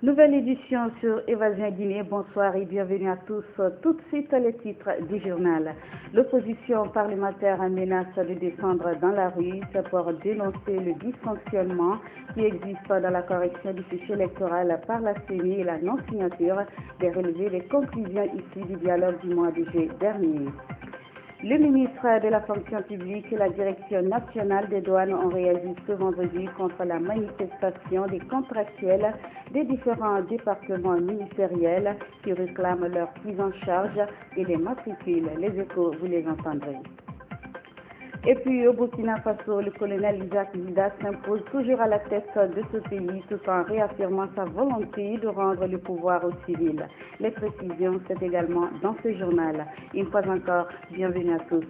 Nouvelle édition sur Évasion Guinée. Bonsoir et bienvenue à tous. Tout de suite, les titres du journal. L'opposition parlementaire menace de descendre dans la rue pour dénoncer le dysfonctionnement qui existe dans la correction du fichier électoral par la CENI et la non-signature des relevés des conclusions issues du dialogue du mois de juillet dernier. Le ministre de la fonction publique et la direction nationale des douanes ont réagi ce vendredi contre la manifestation des contractuels des différents départements ministériels qui réclament leur prise en charge et les matricules. Les échos, vous les entendrez. Et puis au Burkina Faso, le colonel Isaac Zida s'impose toujours à la tête de ce pays tout en réaffirmant sa volonté de rendre le pouvoir aux civils. Les précisions, c'est également dans ce journal. Une fois encore, bienvenue à tous.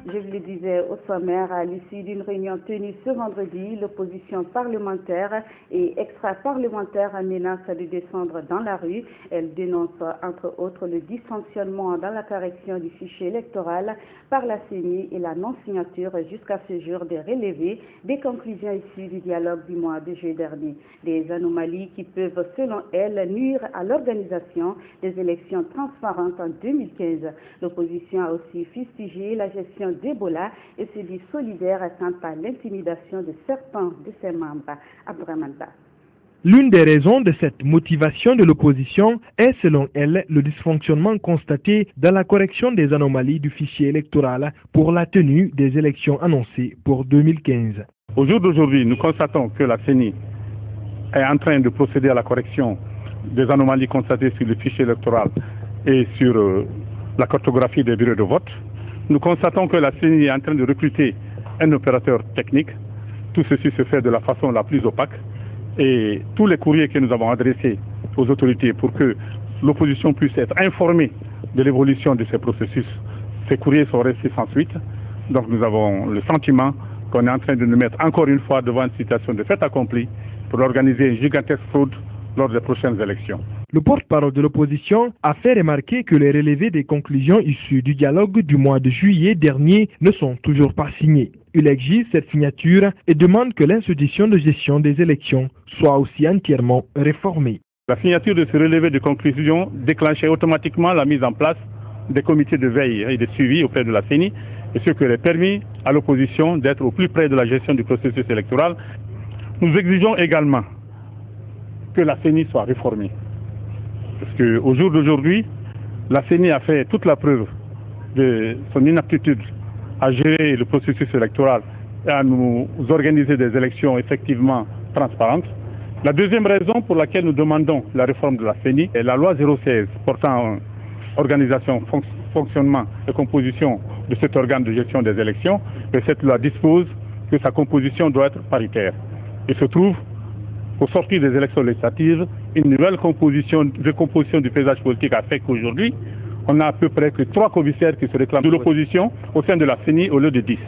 Je vous le disais au sommaire, à l'issue d'une réunion tenue ce vendredi, l'opposition parlementaire et extra-parlementaire menace de descendre dans la rue. Elle dénonce entre autres le dysfonctionnement dans la correction du fichier électoral par la CENI et la non-signature jusqu'à ce jour des relevés des conclusions issues du dialogue du mois de juillet dernier. Des anomalies qui peuvent, selon elle, nuire à l'organisation des élections transparentes en 2015. L'opposition a aussi fustigé la gestion d'Ebola et se dit solidaire quant à l'intimidation de certains de ses membres. Abdramanda. L'une des raisons de cette motivation de l'opposition est, selon elle, le dysfonctionnement constaté dans la correction des anomalies du fichier électoral pour la tenue des élections annoncées pour 2015. Au jour d'aujourd'hui, nous constatons que la CENI est en train de procéder à la correction des anomalies constatées sur le fichier électoral et sur la cartographie des bureaux de vote. Nous constatons que la CENI est en train de recruter un opérateur technique. Tout ceci se fait de la façon la plus opaque. Et tous les courriers que nous avons adressés aux autorités pour que l'opposition puisse être informée de l'évolution de ces processus, ces courriers sont restés sans suite. Donc nous avons le sentiment qu'on est en train de nous mettre encore une fois devant une situation de fait accompli pour organiser une gigantesque fraude lors des prochaines élections. Le porte-parole de l'opposition a fait remarquer que les relevés des conclusions issues du dialogue du mois de juillet dernier ne sont toujours pas signés. Il exige cette signature et demande que l'institution de gestion des élections soit aussi entièrement réformée. La signature de ce relevé de conclusions déclenchait automatiquement la mise en place des comités de veille et de suivi auprès de la CENI, et ce qui aurait permis à l'opposition d'être au plus près de la gestion du processus électoral. Nous exigeons également que la CENI soit réformée. Parce qu'au jour d'aujourd'hui, la CENI a fait toute la preuve de son inaptitude à gérer le processus électoral et à nous organiser des élections effectivement transparentes. La deuxième raison pour laquelle nous demandons la réforme de la CENI est la loi 016 portant organisation, fonctionnement et composition de cet organe de gestion des élections. Et cette loi dispose que sa composition doit être paritaire. Il se trouve au sortir des élections législatives, une nouvelle recomposition du paysage politique a fait qu'aujourd'hui, on a à peu près que 3 commissaires qui se réclament de l'opposition au sein de la CENI au lieu de 10.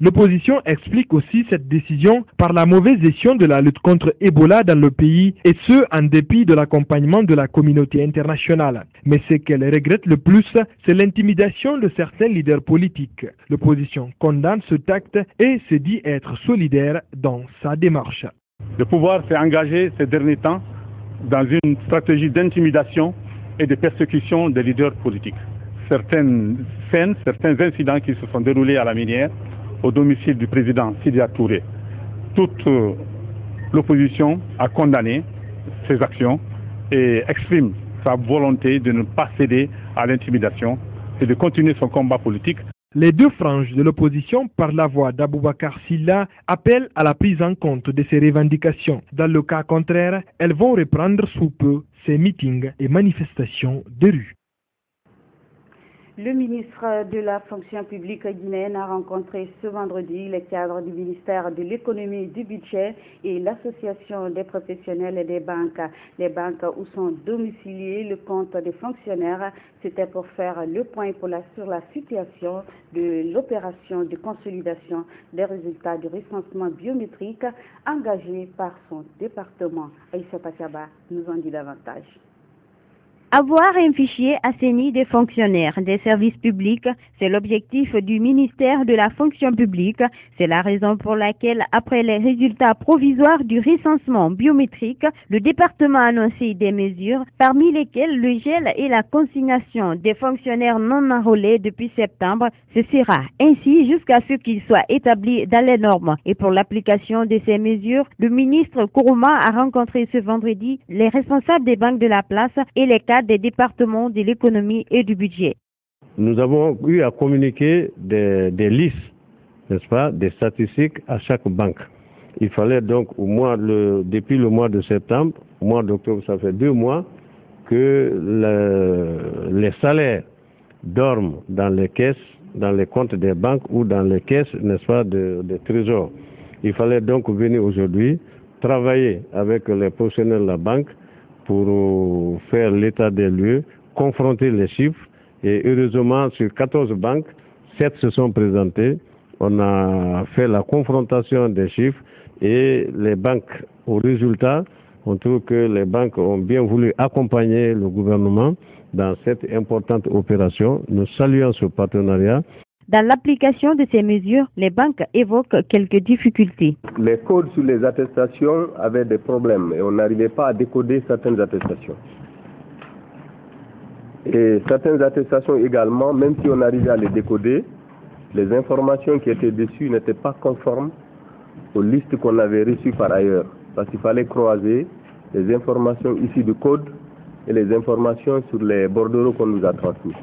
L'opposition explique aussi cette décision par la mauvaise gestion de la lutte contre Ebola dans le pays, et ce, en dépit de l'accompagnement de la communauté internationale. Mais ce qu'elle regrette le plus, c'est l'intimidation de certains leaders politiques. L'opposition condamne ce acte et se dit être solidaire dans sa démarche. Le pouvoir s'est engagé ces derniers temps dans une stratégie d'intimidation et de persécution des leaders politiques. Certaines scènes, certains incidents qui se sont déroulés à la minière, au domicile du président Sidia Touré. Toute l'opposition a condamné ces actions et exprime sa volonté de ne pas céder à l'intimidation et de continuer son combat politique. Les deux franges de l'opposition, par la voix d'Aboubacar Silla, appellent à la prise en compte de ces revendications. Dans le cas contraire, elles vont reprendre sous peu ces meetings et manifestations de rue. Le ministre de la fonction publique guinéenne a rencontré ce vendredi les cadres du ministère de l'économie et du budget et l'association des professionnels et des banques. Les banques où sont domiciliés le compte des fonctionnaires, c'était pour faire le point sur la situation de l'opération de consolidation des résultats du recensement biométrique engagé par son département. Aïssa Patiaba nous en dit davantage. Avoir un fichier assaini des fonctionnaires des services publics, c'est l'objectif du ministère de la fonction publique. C'est la raison pour laquelle, après les résultats provisoires du recensement biométrique, le département a annoncé des mesures, parmi lesquelles le gel et la consignation des fonctionnaires non enrôlés depuis septembre. Ce sera ainsi jusqu'à ce qu'ils soient établis dans les normes. Et pour l'application de ces mesures, le ministre Kourouma a rencontré ce vendredi les responsables des banques de la place et les cadres des départements de l'économie et du budget. Nous avons eu à communiquer des listes, n'est-ce pas, des statistiques à chaque banque. Il fallait donc depuis le mois de septembre, au mois d'octobre, ça fait 2 mois, que les salaires dorment dans les caisses, dans les comptes des banques ou dans les caisses, n'est-ce pas, de trésor. Il fallait donc venir aujourd'hui travailler avec les professionnels de la banque pour faire l'état des lieux, confronter les chiffres. Et heureusement, sur 14 banques, 7 se sont présentées. On a fait la confrontation des chiffres et les banques, au résultat, on trouve que les banques ont bien voulu accompagner le gouvernement dans cette importante opération. Nous saluons ce partenariat. Dans l'application de ces mesures, les banques évoquent quelques difficultés. Les codes sur les attestations avaient des problèmes et on n'arrivait pas à décoder certaines attestations. Et certaines attestations également, même si on arrivait à les décoder, les informations qui étaient dessus n'étaient pas conformes aux listes qu'on avait reçues par ailleurs. Parce qu'il fallait croiser les informations issues du code et les informations sur les bordereaux qu'on nous a transmis.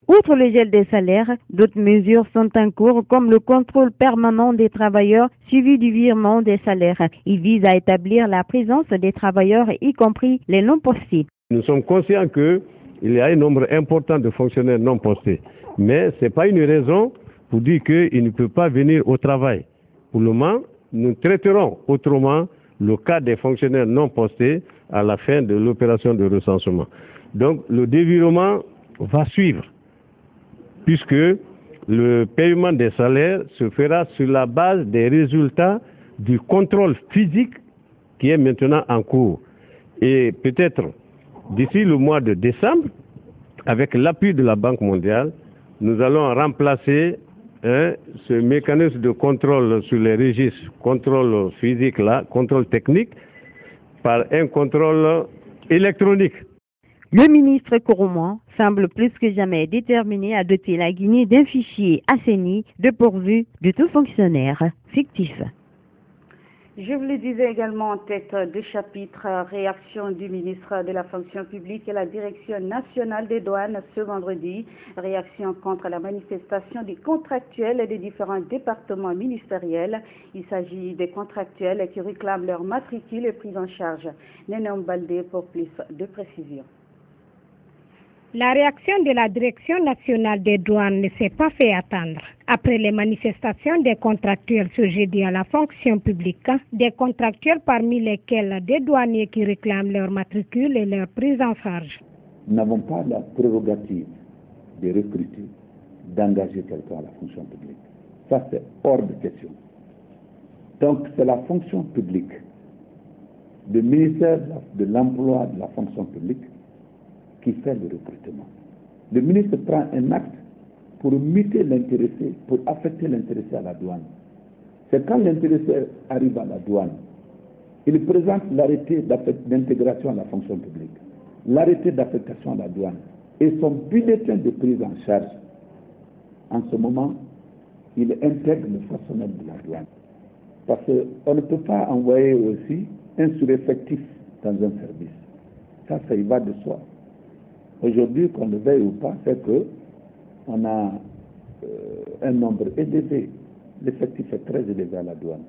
Outre le gel des salaires, d'autres mesures sont en cours comme le contrôle permanent des travailleurs suivi du virement des salaires. Il vise à établir la présence des travailleurs, y compris les non postés. Nous sommes conscients qu'il y a un nombre important de fonctionnaires non postés. Mais ce n'est pas une raison pour dire qu'ils ne peuvent pas venir au travail. Pour le moment, nous traiterons autrement le cas des fonctionnaires non postés à la fin de l'opération de recensement. Donc le dévirement va suivre, puisque le paiement des salaires se fera sur la base des résultats du contrôle physique qui est maintenant en cours. Et peut-être d'ici le mois de décembre, avec l'appui de la Banque mondiale, nous allons remplacer ce mécanisme de contrôle sur les registres, contrôle physique là, contrôle technique, par un contrôle électronique. Le ministre Kourouma semble plus que jamais déterminé à doter la Guinée d'un fichier assaini dépourvu de tout fonctionnaire fictif. Je vous le disais également en tête de chapitre, réaction du ministre de la fonction publique et la direction nationale des douanes ce vendredi. Réaction contre la manifestation des contractuels des différents départements ministériels. Il s'agit des contractuels qui réclament leur matricule et prise en charge. Nénéom Baldé pour plus de précision. La réaction de la Direction nationale des douanes ne s'est pas fait attendre. Après les manifestations des contractuels ce jeudi à la fonction publique, des contractuels parmi lesquels des douaniers qui réclament leur matricule et leur prise en charge. Nous n'avons pas la prérogative de recruter, d'engager quelqu'un à la fonction publique. Ça, c'est hors de question. Donc, c'est la fonction publique, le ministère de l'Emploi de la fonction publique, qui fait le recrutement. Le ministre prend un acte pour muter l'intéressé, pour affecter l'intéressé à la douane. C'est quand l'intéressé arrive à la douane, il présente l'arrêté d'intégration à la fonction publique, l'arrêté d'affectation à la douane et son bulletin de prise en charge. En ce moment, il intègre le personnel de la douane. Parce qu'on ne peut pas envoyer aussi un sous-effectif dans un service. Ça y va de soi. Aujourd'hui, qu'on le veuille ou pas, c'est qu'on a un nombre élevé. L'effectif est très élevé à la douane.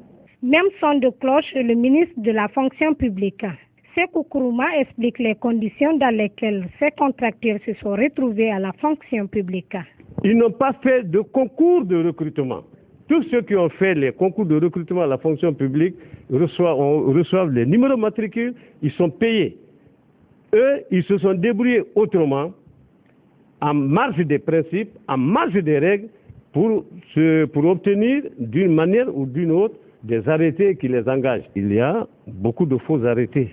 Même son de cloche, le ministre de la fonction publique, Sékou Kourouma, explique les conditions dans lesquelles ces contractuels se sont retrouvés à la fonction publique. Ils n'ont pas fait de concours de recrutement. Tous ceux qui ont fait les concours de recrutement à la fonction publique reçoivent les numéros matricules, ils sont payés. Eux, ils se sont débrouillés autrement, en marge des principes, en marge des règles, pour obtenir d'une manière ou d'une autre des arrêtés qui les engagent. Il y a beaucoup de faux arrêtés.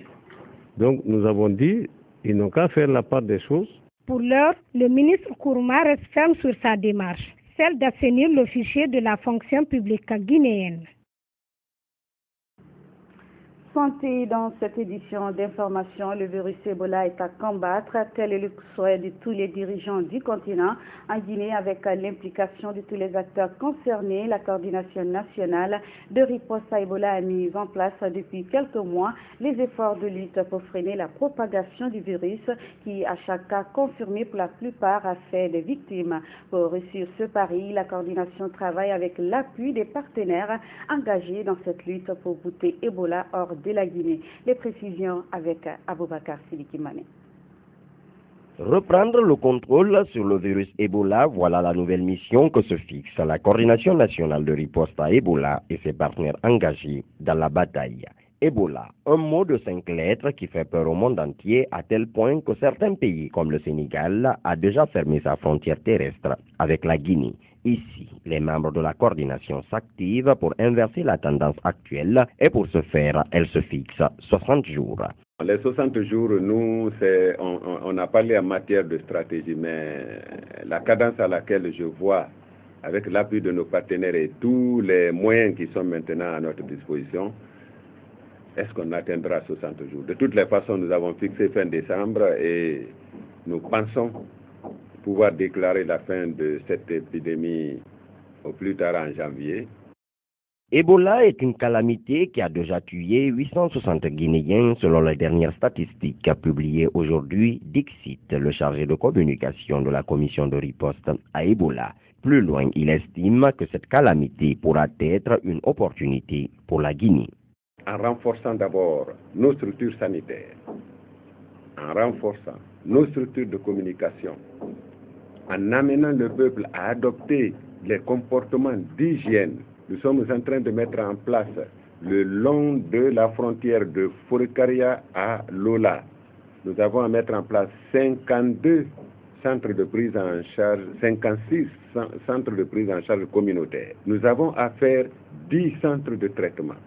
Donc nous avons dit, Ils n'ont qu'à faire la part des choses. Pour l'heure, le ministre Kourouma reste ferme sur sa démarche, celle d'assainir le fichier de la fonction publique guinéenne. Santé, dans cette édition d'information, le virus Ebola est à combattre, tel est le souhait de tous les dirigeants du continent. En Guinée, avec l'implication de tous les acteurs concernés, la coordination nationale de riposte à Ebola a mis en place depuis quelques mois les efforts de lutte pour freiner la propagation du virus qui, à chaque cas confirmé pour la plupart, a fait des victimes. Pour réussir ce pari, la coordination travaille avec l'appui des partenaires engagés dans cette lutte pour bouter Ebola hors de la Guinée. Les précisions avec Aboubakar Sidiki-Mané. Reprendre le contrôle sur le virus Ebola, voilà la nouvelle mission que se fixe la Coordination nationale de riposte à Ebola et ses partenaires engagés dans la bataille. Ebola, un mot de 5 lettres qui fait peur au monde entier à tel point que certains pays comme le Sénégal a déjà fermé sa frontière terrestre avec la Guinée. Ici, les membres de la coordination s'activent pour inverser la tendance actuelle et pour ce faire, elle se fixe 60 jours. Les 60 jours, nous, on a parlé en matière de stratégie, mais la cadence à laquelle je vois, avec l'appui de nos partenaires et tous les moyens qui sont maintenant à notre disposition, est-ce qu'on atteindra 60 jours? De toutes les façons, nous avons fixé fin décembre et nous pensons pouvoir déclarer la fin de cette épidémie au plus tard en janvier. Ebola est une calamité qui a déjà tué 860 Guinéens selon les dernières statistiques publiées aujourd'hui. Dixit, le chargé de communication de la commission de riposte à Ebola. Plus loin, il estime que cette calamité pourra être une opportunité pour la Guinée. En renforçant d'abord nos structures sanitaires, en renforçant nos structures de communication, en amenant le peuple à adopter les comportements d'hygiène. Nous sommes en train de mettre en place le long de la frontière de Forikaria à Lola. Nous avons à mettre en place 52 centres de prise en charge, 56 centres de prise en charge communautaires. Nous avons à faire 10 centres de traitement,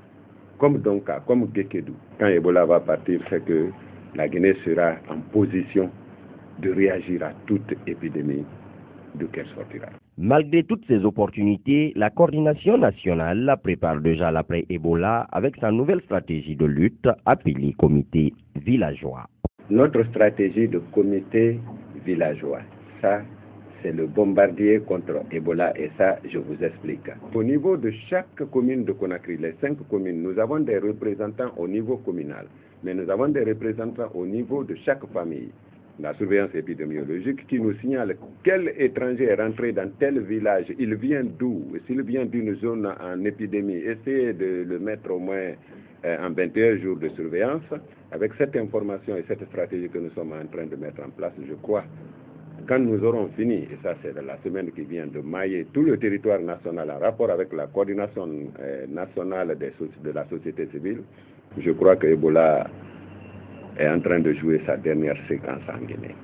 comme Donka, comme Gekedou. Quand Ebola va partir, c'est que la Guinée sera en position de réagir à toute épidémie d'où qu'elle sortira. Malgré toutes ces opportunités, la coordination nationale prépare déjà l'après-Ebola avec sa nouvelle stratégie de lutte appelée comité villageois. Notre stratégie de comité villageois, ça c'est le bombardier contre Ebola et ça je vous explique. Au niveau de chaque commune de Conakry, les 5 communes, nous avons des représentants au niveau communal, mais nous avons des représentants au niveau de chaque famille. La surveillance épidémiologique qui nous signale quel étranger est rentré dans tel village, il vient d'où, s'il vient d'une zone en épidémie, essayez de le mettre au moins en 21 jours de surveillance. Avec cette information et cette stratégie que nous sommes en train de mettre en place, je crois, quand nous aurons fini, et ça c'est la semaine qui vient, de mailler tout le territoire national en rapport avec la coordination nationale de la société civile, je crois que Ebola est en train de jouer sa dernière séquence en Guinée.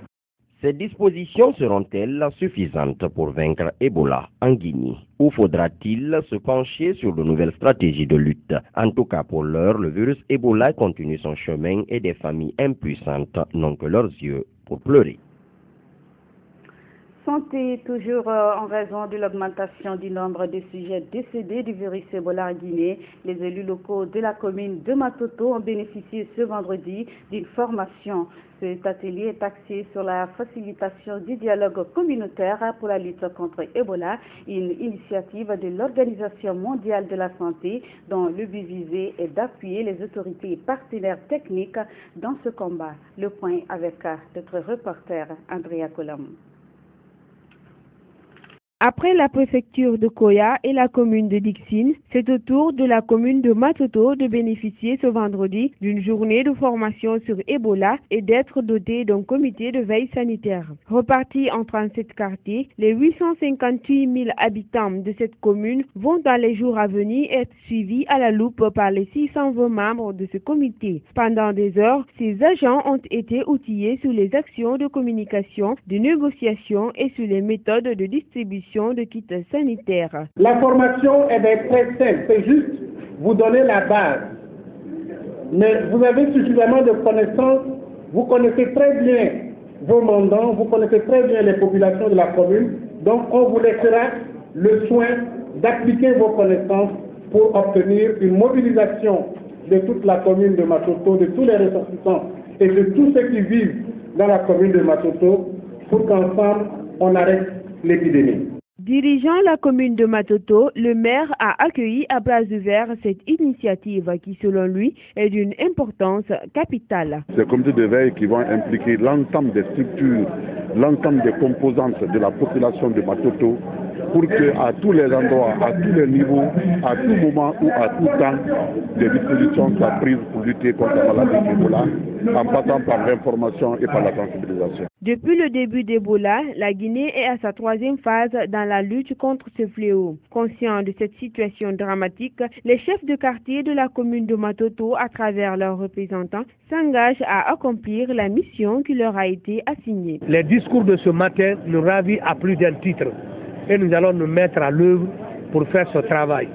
Ces dispositions seront-elles suffisantes pour vaincre Ebola en Guinée? Ou faudra-t-il se pencher sur de nouvelles stratégies de lutte? En tout cas, pour l'heure, le virus Ebola continue son chemin et des familles impuissantes n'ont que leurs yeux pour pleurer. Santé, toujours en raison de l'augmentation du nombre de sujets décédés du virus Ebola en Guinée, les élus locaux de la commune de Matoto ont bénéficié ce vendredi d'une formation. Cet atelier est axé sur la facilitation du dialogue communautaire pour la lutte contre Ebola, une initiative de l'Organisation mondiale de la santé dont le but visé est d'appuyer les autorités partenaires techniques dans ce combat. Le point avec notre reporter Andrea Colam. Après la préfecture de Koya et la commune de Dixine, c'est au tour de la commune de Matoto de bénéficier ce vendredi d'une journée de formation sur Ebola et d'être dotée d'un comité de veille sanitaire. Repartis en 37 quartiers, les 858 000 habitants de cette commune vont dans les jours à venir être suivis à la loupe par les 620 membres de ce comité. Pendant des heures, ces agents ont été outillés sur les actions de communication, de négociation et sur les méthodes de distribution de kits sanitaires. La formation est très simple, c'est juste vous donner la base. Mais vous avez suffisamment de connaissances vous connaissez très bien vos mandants, vous connaissez très bien les populations de la commune, donc on vous laissera le soin d'appliquer vos connaissances pour obtenir une mobilisation de toute la commune de Matoto, de tous les ressortissants et de tous ceux qui vivent dans la commune de Matoto pour qu'ensemble on arrête l'épidémie. Dirigeant la commune de Matoto, le maire a accueilli à bras ouverts cette initiative qui, selon lui, est d'une importance capitale. Ces comités de veille qui vont impliquer l'ensemble des structures, l'ensemble des composantes de la population de Matoto, pour qu'à tous les endroits, à tous les niveaux, à tout moment ou à tout temps, des dispositions soient prises pour lutter contre la maladie d'Ebola, en passant par l'information et par la sensibilisation. Depuis le début d'Ebola, la Guinée est à sa 3e phase dans la lutte contre ce fléau. Conscients de cette situation dramatique, les chefs de quartier de la commune de Matoto, à travers leurs représentants, s'engagent à accomplir la mission qui leur a été assignée. Les discours de ce matin nous ravit à plus d'un titre et nous allons nous mettre à l'œuvre pour faire ce travail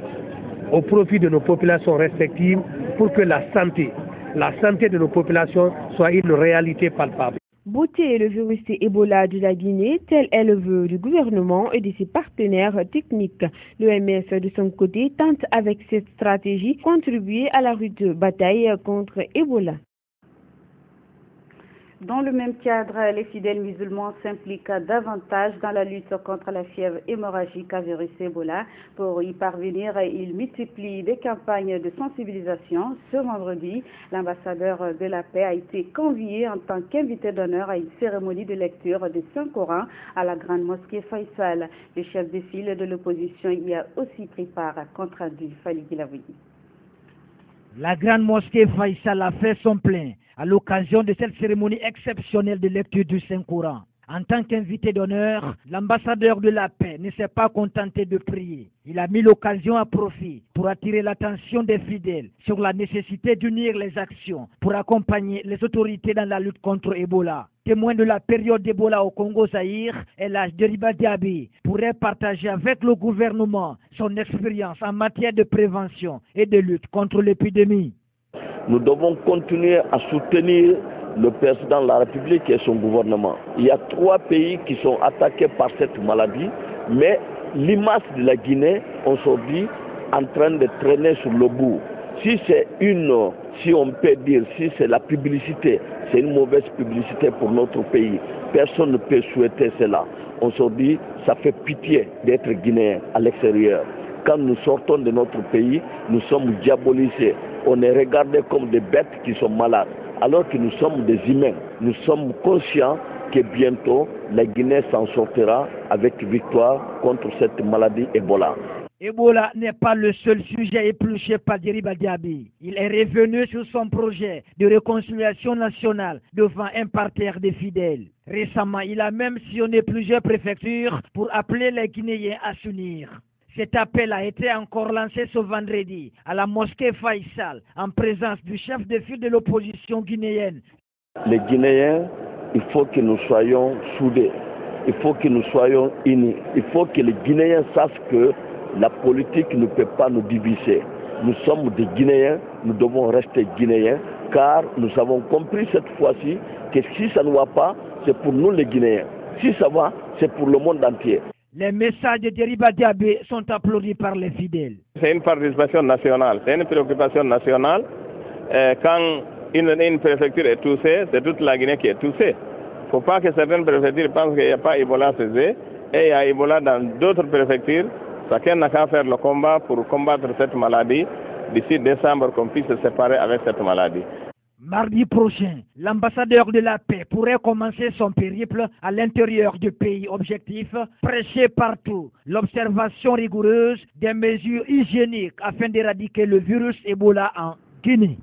au profit de nos populations respectives pour que la santé de nos populations soit une réalité palpable. Bouter le virus Ebola de la Guinée, tel est le vœu du gouvernement et de ses partenaires techniques. L'OMS, de son côté, tente avec cette stratégie contribuer à la rude bataille contre Ebola. Dans le même cadre, les fidèles musulmans s'impliquent davantage dans la lutte contre la fièvre hémorragique à virus Ebola. Pour y parvenir, ils multiplient des campagnes de sensibilisation. Ce vendredi, l'ambassadeur de la paix a été convié en tant qu'invité d'honneur à une cérémonie de lecture du Saint-Coran à la grande mosquée Faisal. Le chef de file de l'opposition y a aussi pris part, compte rendu Fali Guilaoui. La grande mosquée Faisal a fait son plein à l'occasion de cette cérémonie exceptionnelle de lecture du Saint-Coran. En tant qu'invité d'honneur, l'ambassadeur de la paix ne s'est pas contenté de prier. Il a mis l'occasion à profit pour attirer l'attention des fidèles sur la nécessité d'unir les actions pour accompagner les autorités dans la lutte contre Ebola. Témoin de la période d'Ebola au Congo-Zaïre, El Deriba Diaby pourrait partager avec le gouvernement son expérience en matière de prévention et de lutte contre l'épidémie. Nous devons continuer à soutenir le président de la République et son gouvernement. Il y a 3 pays qui sont attaqués par cette maladie, mais l'image de la Guinée aujourd'hui en train de traîner sur le bout. Si on peut dire, si c'est la publicité, c'est une mauvaise publicité pour notre pays. Personne ne peut souhaiter cela. Aujourd'hui, ça fait pitié d'être Guinéen à l'extérieur. Quand nous sortons de notre pays, nous sommes diabolisés. On est regardés comme des bêtes qui sont malades, alors que nous sommes des humains. Nous sommes conscients que bientôt, la Guinée s'en sortira avec victoire contre cette maladie Ebola. Ebola n'est pas le seul sujet épluché par Deriba Diaby. Il est revenu sur son projet de réconciliation nationale devant un parterre de fidèles. Récemment, il a même sillonné plusieurs préfectures pour appeler les Guinéens à s'unir. Cet appel a été encore lancé ce vendredi à la mosquée Faisal en présence du chef de file de l'opposition guinéenne. Les Guinéens, il faut que nous soyons soudés, il faut que nous soyons unis, il faut que les Guinéens sachent que la politique ne peut pas nous diviser. Nous sommes des Guinéens, nous devons rester Guinéens, car nous avons compris cette fois-ci que si ça ne va pas, c'est pour nous les Guinéens. Si ça va, c'est pour le monde entier. Les messages de Deriba Diaby sont applaudis par les fidèles. C'est une participation nationale, c'est une préoccupation nationale. Quand une préfecture est touchée, c'est toute la Guinée qui est touchée. Il ne faut pas que certaines préfectures pensent qu'il n'y a pas Ebola chez eux, et il y a Ebola dans d'autres préfectures. Chacun n'a qu'à faire le combat pour combattre cette maladie. D'ici décembre, qu'on puisse se séparer avec cette maladie. Mardi prochain, l'ambassadeur de la paix pourrait commencer son périple à l'intérieur du pays. Objectif, prêcher partout l'observation rigoureuse des mesures hygiéniques afin d'éradiquer le virus Ebola en Guinée.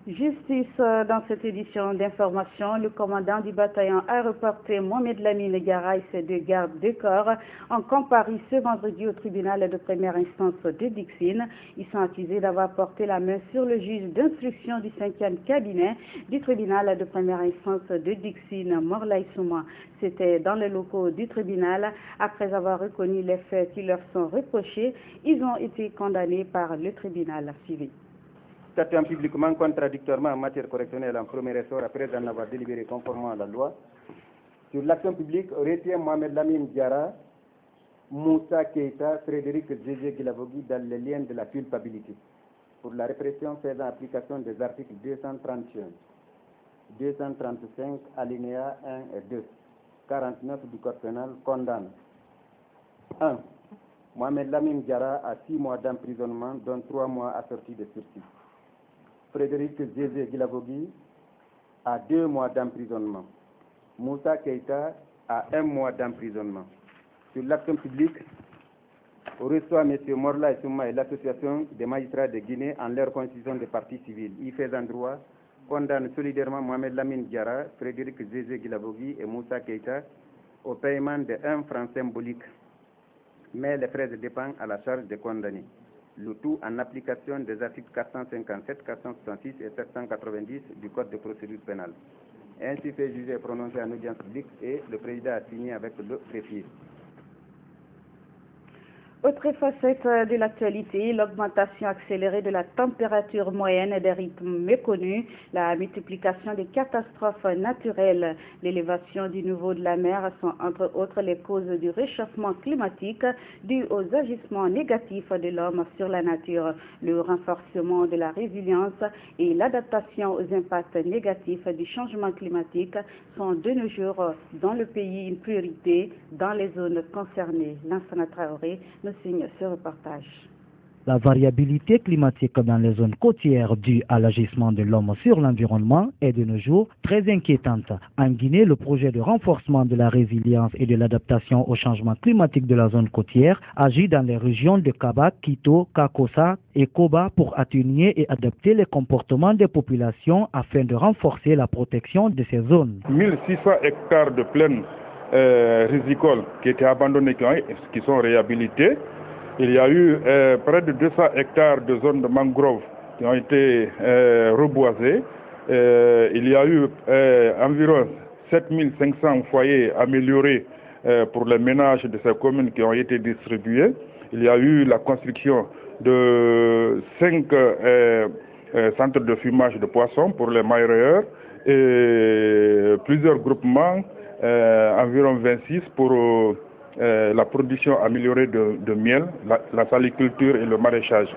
Justice, dans cette édition d'information, le commandant du bataillon aéroporté Mohamed Lamine Garay et ses 2 gardes de corps ont comparu ce vendredi au tribunal de première instance de Dixine. Ils sont accusés d'avoir porté la main sur le juge d'instruction du 5e cabinet du tribunal de première instance de Dixine, Morlaye Souma. C'était dans les locaux du tribunal. Après avoir reconnu les faits qui leur sont reprochés, ils ont été condamnés par le tribunal civil. statuant publiquement contradictoirement en matière correctionnelle en premier ressort après en avoir délibéré conformément à la loi. Sur l'action publique, retient Mohamed Lamine Diarra, Moussa Keïta, Frédéric Zézé Guilavogui dans les liens de la culpabilité pour la répression faisant application des articles 231, 235, alinéa 1 et 2, 49 du Code pénal condamne 1. Mohamed Lamine Diarra à 6 mois d'emprisonnement, dont 3 mois assortis de sursis. Frédéric Zézé Guilavogui à 2 mois d'emprisonnement. Moussa Keïta à 1 mois d'emprisonnement. Sur l'action publique, reçoit M. Morla et Souma et l'Association des magistrats de Guinée en leur constitution de partie civile. Y faisant droit, condamne solidairement Mohamed Lamine Diarra, Frédéric Zézé Guilavogui et Moussa Keïta au paiement de 1 franc symbolique, mais les frais dépendent à la charge des condamnés. Le tout en application des articles 457, 466 et 790 du Code de procédure pénale. Ainsi fait juger et prononcé en audience publique et le président a signé avec le greffier. Autre facette de l'actualité, l'augmentation accélérée de la température moyenne et des rythmes méconnus, la multiplication des catastrophes naturelles, l'élévation du niveau de la mer sont entre autres les causes du réchauffement climatique dû aux agissements négatifs de l'homme sur la nature. Le renforcement de la résilience et l'adaptation aux impacts négatifs du changement climatique sont de nos jours dans le pays une priorité dans les zones concernées. Lansana Traoré nous signe ce reportage. La variabilité climatique dans les zones côtières due à l'agissement de l'homme sur l'environnement est de nos jours très inquiétante. En Guinée, le projet de renforcement de la résilience et de l'adaptation au changement climatique de la zone côtière agit dans les régions de Kaba, Quito, Kakossa et Koba pour atténuer et adapter les comportements des populations afin de renforcer la protection de ces zones. 1600 hectares de plaines rizicoles qui étaient abandonnés, qui sont réhabilités. Il y a eu près de 200 hectares de zones de mangrove qui ont été reboisées. Il y a eu environ 7500 foyers améliorés pour les ménages de ces communes qui ont été distribués. Il y a eu la construction de 5 centres de fumage de poissons pour les mareyeurs et plusieurs groupements, environ 26 pour la production améliorée de miel, la saliculture et le maraîchage.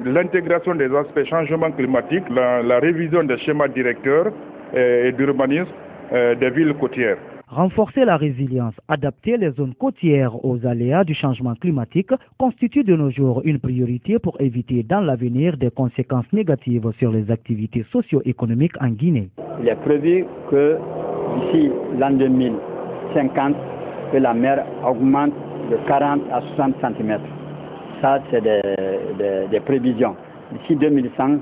L'intégration des aspects changement climatique, la révision des schémas directeurs et d'urbanisme des villes côtières. Renforcer la résilience, adapter les zones côtières aux aléas du changement climatique constitue de nos jours une priorité pour éviter dans l'avenir des conséquences négatives sur les activités socio-économiques en Guinée. Il est prévu que d'ici l'an 2050, que la mer augmente de 40 à 60 cm. Ça, c'est des prévisions. D'ici 2100,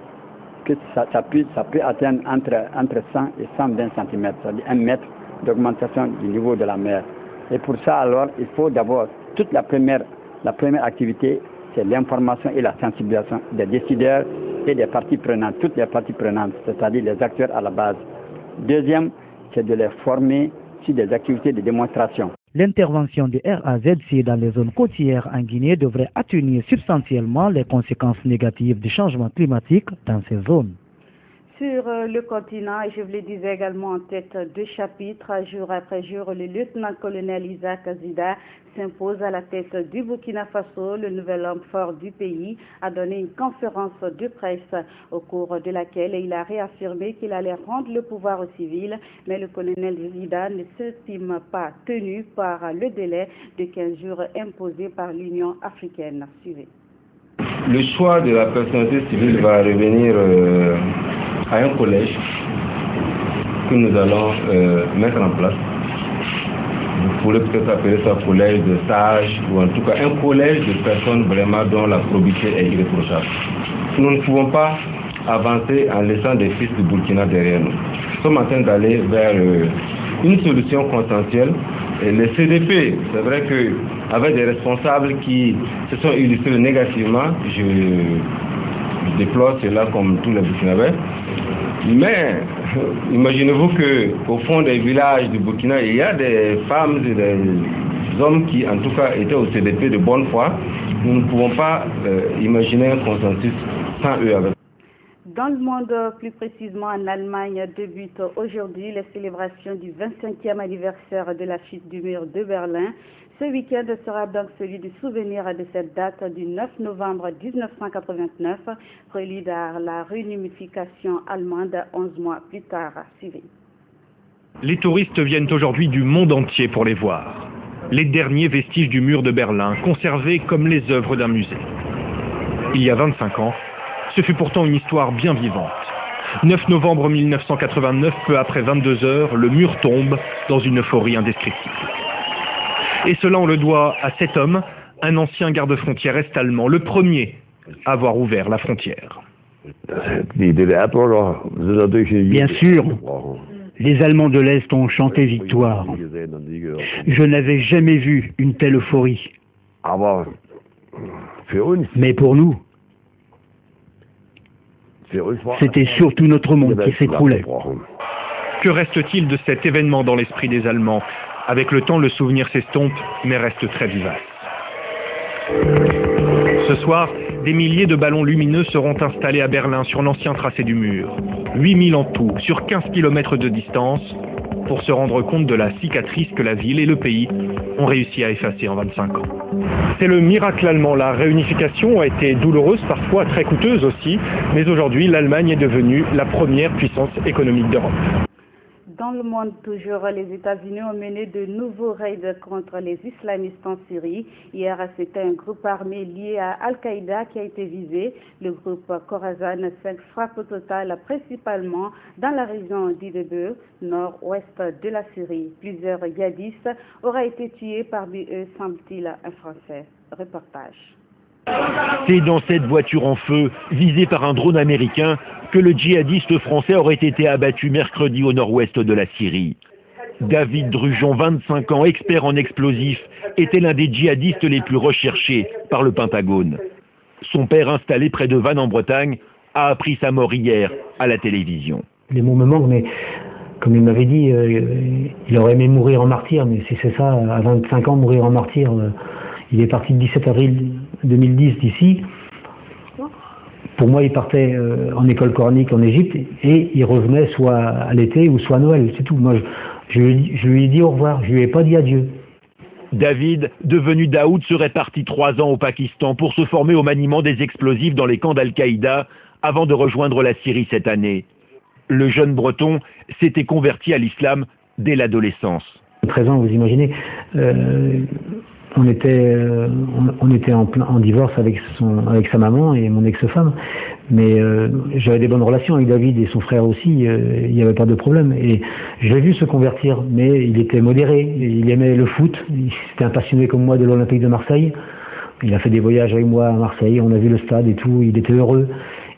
que ça peut atteindre entre 100 et 120 cm, c'est-à-dire 1 mètre d'augmentation du niveau de la mer. Et pour ça, alors, il faut d'abord, la première activité, c'est l'information et la sensibilisation des décideurs et des parties prenantes, toutes les parties prenantes, c'est-à-dire les acteurs à la base. Deuxième, c'est de les former sur des activités de démonstration. L'intervention du RAZC dans les zones côtières en Guinée devrait atténuer substantiellement les conséquences négatives du changement climatique dans ces zones. Sur le continent, et je vous le disais également en tête de chapitre, jour après jour, le lieutenant-colonel Isaac Zida s'impose à la tête du Burkina Faso. Le nouvel homme fort du pays a donné une conférence de presse au cours de laquelle il a réaffirmé qu'il allait rendre le pouvoir aux civils, mais le colonel Zida ne s'estime pas tenu par le délai de 15 jours imposé par l'Union africaine. Suivez. Le choix de la personnalité civile va revenir à un collège que nous allons mettre en place. Vous pourrez peut-être appeler ça collège de sages ou en tout cas un collège de personnes vraiment dont la probité est irréprochable. Nous ne pouvons pas avancer en laissant des fils du Burkina derrière nous. Nous sommes en train d'aller vers une solution consensuelle. Et les CDP, c'est vrai qu'avec des responsables qui se sont illustrés négativement, je déplore cela comme tous les Burkinabés. Mais imaginez-vous qu'au fond des villages du Burkina, il y a des femmes et des hommes qui en tout cas étaient au CDP de bonne foi. Nous ne pouvons pas imaginer un consensus sans eux avec. Dans le monde, plus précisément en Allemagne, débutent aujourd'hui les célébrations du 25e anniversaire de la chute du mur de Berlin. Ce week-end sera donc celui du souvenir de cette date du 9 novembre 1989, prélude à la réunification allemande 11 mois plus tard. Suivez. Les touristes viennent aujourd'hui du monde entier pour les voir. Les derniers vestiges du mur de Berlin, conservés comme les œuvres d'un musée. Il y a 25 ans, ce fut pourtant une histoire bien vivante. 9 novembre 1989, peu après 22 heures, le mur tombe dans une euphorie indescriptible. Et cela on le doit à cet homme, un ancien garde-frontière est-allemand, le premier à avoir ouvert la frontière. Bien sûr, les Allemands de l'Est ont chanté victoire. Je n'avais jamais vu une telle euphorie. Mais pour nous, c'était surtout notre monde qui s'écroulait. Que reste-t-il de cet événement dans l'esprit des Allemands? Avec le temps, le souvenir s'estompe, mais reste très vivace. Ce soir, des milliers de ballons lumineux seront installés à Berlin sur l'ancien tracé du mur. 8000 en tout, sur 15 km de distance, pour se rendre compte de la cicatrice que la ville et le pays ont réussi à effacer en 25 ans. C'est le miracle allemand. La réunification a été douloureuse, parfois très coûteuse aussi, mais aujourd'hui, l'Allemagne est devenue la première puissance économique d'Europe. Dans le monde toujours, les États-Unis ont mené de nouveaux raids contre les islamistes en Syrie. Hier, c'était un groupe armé lié à Al-Qaïda qui a été visé. Le groupe Khorasan 5 frappe au total principalement dans la région d'Idlib, nord-ouest de la Syrie. Plusieurs djihadistes auraient été tués, parmi eux, semble-t-il, un Français. Reportage. C'est dans cette voiture en feu, visée par un drone américain, que le djihadiste français aurait été abattu mercredi au nord-ouest de la Syrie. David Drujon, 25 ans, expert en explosifs, était l'un des djihadistes les plus recherchés par le Pentagone. Son père, installé près de Vannes en Bretagne, a appris sa mort hier à la télévision. Les mots me manquent, mais comme il m'avait dit, il aurait aimé mourir en martyr, mais si c'est ça, à 25 ans, mourir en martyr, il est parti le 17 avril 2010 d'ici. Pour moi, il partait en école coranique en Égypte et il revenait soit à l'été ou soit à Noël, c'est tout. Moi, je lui ai dit au revoir, je lui ai pas dit adieu. David, devenu Daoud, serait parti 3 ans au Pakistan pour se former au maniement des explosifs dans les camps d'Al-Qaïda avant de rejoindre la Syrie cette année. Le jeune Breton s'était converti à l'islam dès l'adolescence. 13 ans, vous imaginez, on était en divorce avec sa maman et mon ex-femme, mais j'avais des bonnes relations avec David et son frère aussi, il n'y avait pas de problème. Et je l'ai vu se convertir, mais il était modéré, il aimait le foot, c'était un passionné comme moi de l'Olympique de Marseille. Il a fait des voyages avec moi à Marseille, on a vu le stade et tout, il était heureux.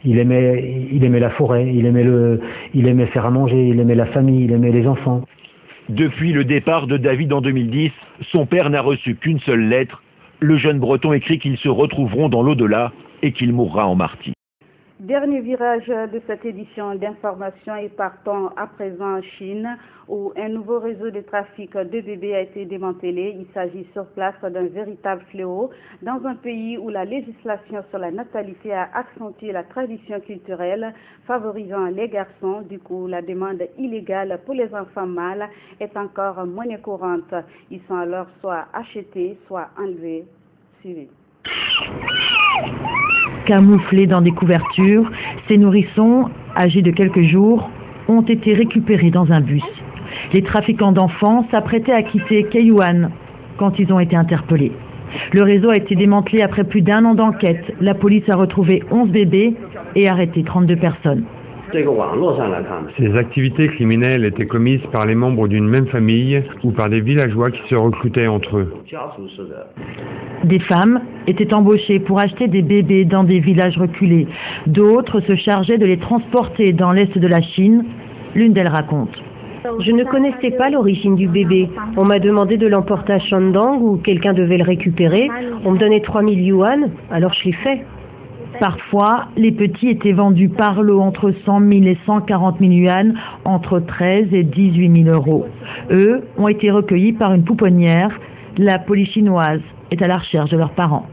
Il aimait la forêt, il aimait faire à manger, il aimait la famille, il aimait les enfants. Depuis le départ de David en 2010, son père n'a reçu qu'une seule lettre. Le jeune Breton écrit qu'ils se retrouveront dans l'au-delà et qu'il mourra en martyr. Dernier virage de cette édition d'information et partons à présent en Chine où un nouveau réseau de trafic de bébés a été démantelé. Il s'agit sur place d'un véritable fléau dans un pays où la législation sur la natalité a accentué la tradition culturelle favorisant les garçons. Du coup, la demande illégale pour les enfants mâles est encore monnaie courante. Ils sont alors soit achetés, soit enlevés. Suivez. Camouflés dans des couvertures, ces nourrissons, âgés de quelques jours, ont été récupérés dans un bus. Les trafiquants d'enfants s'apprêtaient à quitter Keiyuan quand ils ont été interpellés. Le réseau a été démantelé après plus d'1 an d'enquête. La police a retrouvé 11 bébés et arrêté 32 personnes. Ces activités criminelles étaient commises par les membres d'une même famille ou par des villageois qui se recrutaient entre eux. Des femmes étaient embauchées pour acheter des bébés dans des villages reculés. D'autres se chargeaient de les transporter dans l'est de la Chine. L'une d'elles raconte. Je ne connaissais pas l'origine du bébé. On m'a demandé de l'emporter à Shandong où quelqu'un devait le récupérer. On me donnait 3000 yuan, alors je l'ai fait. Parfois, les petits étaient vendus par lot entre 100 000 et 140 000 yuan, entre 13 et 18 000 euros. Eux ont été recueillis par une pouponnière. La police chinoise est à la recherche de leurs parents.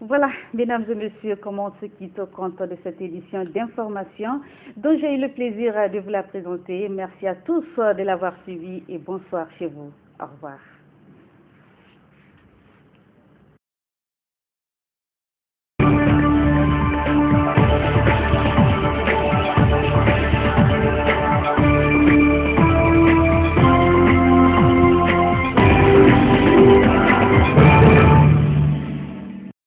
Voilà, mesdames et messieurs, comment on se quitte au compte de cette édition d'information dont j'ai eu le plaisir de vous la présenter. Merci à tous de l'avoir suivi et bonsoir chez vous. Au revoir.